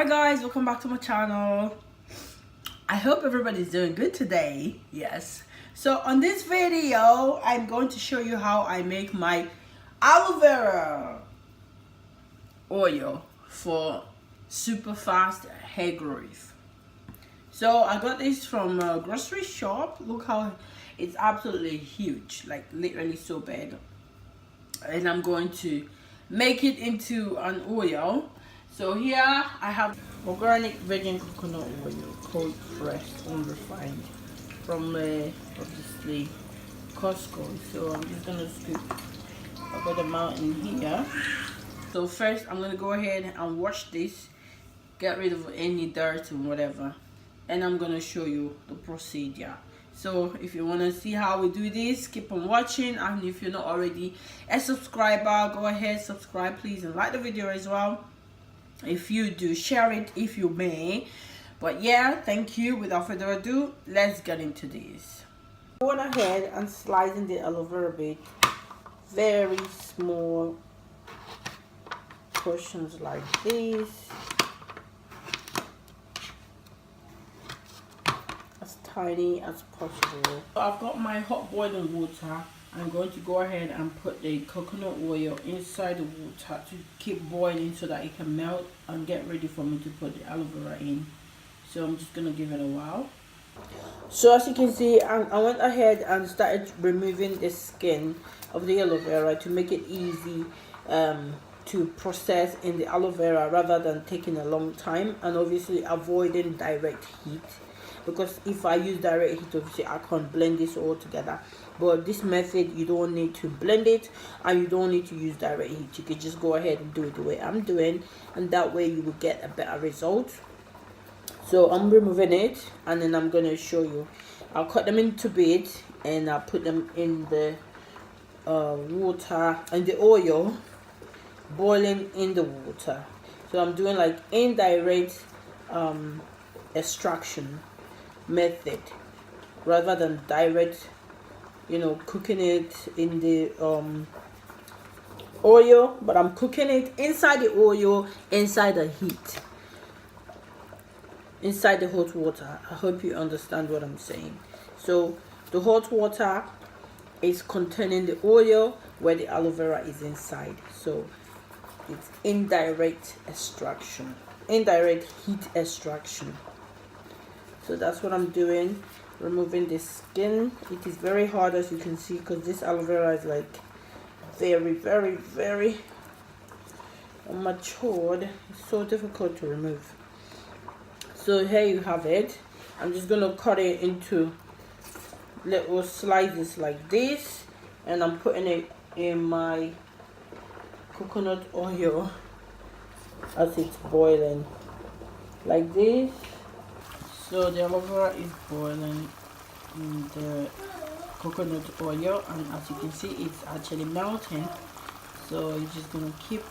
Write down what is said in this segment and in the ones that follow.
Hi guys, welcome back to my channel. I hope everybody's doing good today. Yes, so on this video I'm going to show you how I make my aloe vera oil for super fast hair growth. So I got this from a grocery shop. Look how it's absolutely huge, like literally so big. And I'm going to make it into an oil. So here I have organic virgin coconut oil, cold pressed, unrefined, from obviously Costco. So I'm just gonna scoop a good amount in here. So first I'm gonna go ahead and wash this, get rid of any dirt and whatever, and I'm gonna show you the procedure. So if you want to see how we do this, keep on watching, and if you're not already a subscriber, go ahead, subscribe please, and like the video as well. If you do, share it if you may. But yeah, thank you. Without further ado, let's get into this. Going ahead and slicing the aloe vera bit, very small portions like this, as tiny as possible. So I've got my hot boiling water. I'm going to go ahead and put the coconut oil inside the water to keep boiling so that it can melt and get ready for me to put the aloe vera in. So I'm just going to give it a while. So as you can see, I went ahead and started removing the skin of the aloe vera to make it easy to process in the aloe vera rather than taking a long time, and obviously avoiding direct heat, because if I use direct heat obviously I can't blend this all together. But this method, you don't need to blend it and you don't need to use direct heat. You can just go ahead and do it the way I'm doing, and that way you will get a better result. So I'm removing it, and then I'm going to show you. I'll cut them into bits and I'll put them in the water and the oil boiling in the water. So I'm doing like indirect extraction method rather than direct, you know, cooking it in the oil, but I'm cooking it inside the oil, inside the heat, inside the hot water. I hope you understand what I'm saying. So the hot water is containing the oil where the aloe vera is inside. So it's indirect extraction, indirect heat extraction. So that's what I'm doing, removing the skin. It is very hard, as you can see, because this aloe vera is like very matured. It's so difficult to remove. So here you have it. I'm just gonna cut it into little slices like this, and I'm putting it in my coconut oil as it's boiling like this. So the aloe vera is boiling in the coconut oil, and as you can see it's actually melting. So you're just gonna keep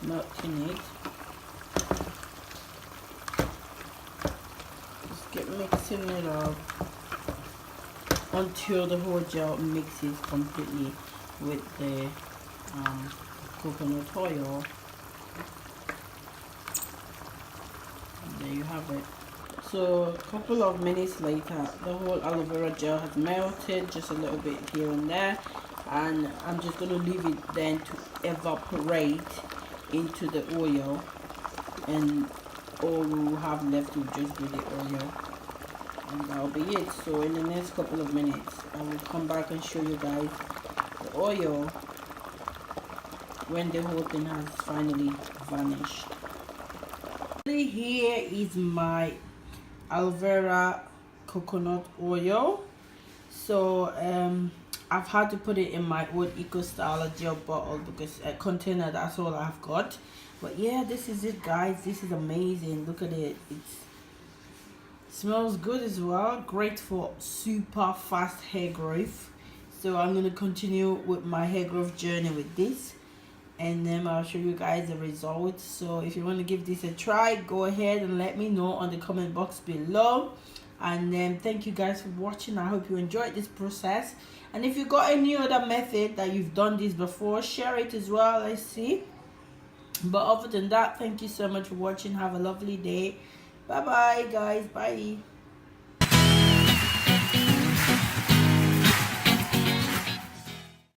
melting it. Just keep mixing it up until the whole gel mixes completely with the coconut oil. And there you have it. So a couple of minutes later, the whole aloe vera gel has melted, just a little bit here and there, and I'm just going to leave it then to evaporate into the oil, and all we will have left will just be the oil, and that'll be it. So in the next couple of minutes I will come back and show you guys the oil when the whole thing has finally vanished. Here is my aloe vera coconut oil. So I've had to put it in my old eco style gel bottle, because a container, that's all I've got. But yeah, this is it guys. This is amazing. Look at it. It smells good as well. Great for super fast hair growth. So I'm going to continue with my hair growth journey with this, and then I'll show you guys the results. So if you want to give this a try, go ahead and let me know on the comment box below. And then thank you guys for watching. I hope you enjoyed this process, and if you got any other method that you've done this before, share it as well. Let's see. But other than that, thank you so much for watching. Have a lovely day. Bye bye guys. Bye.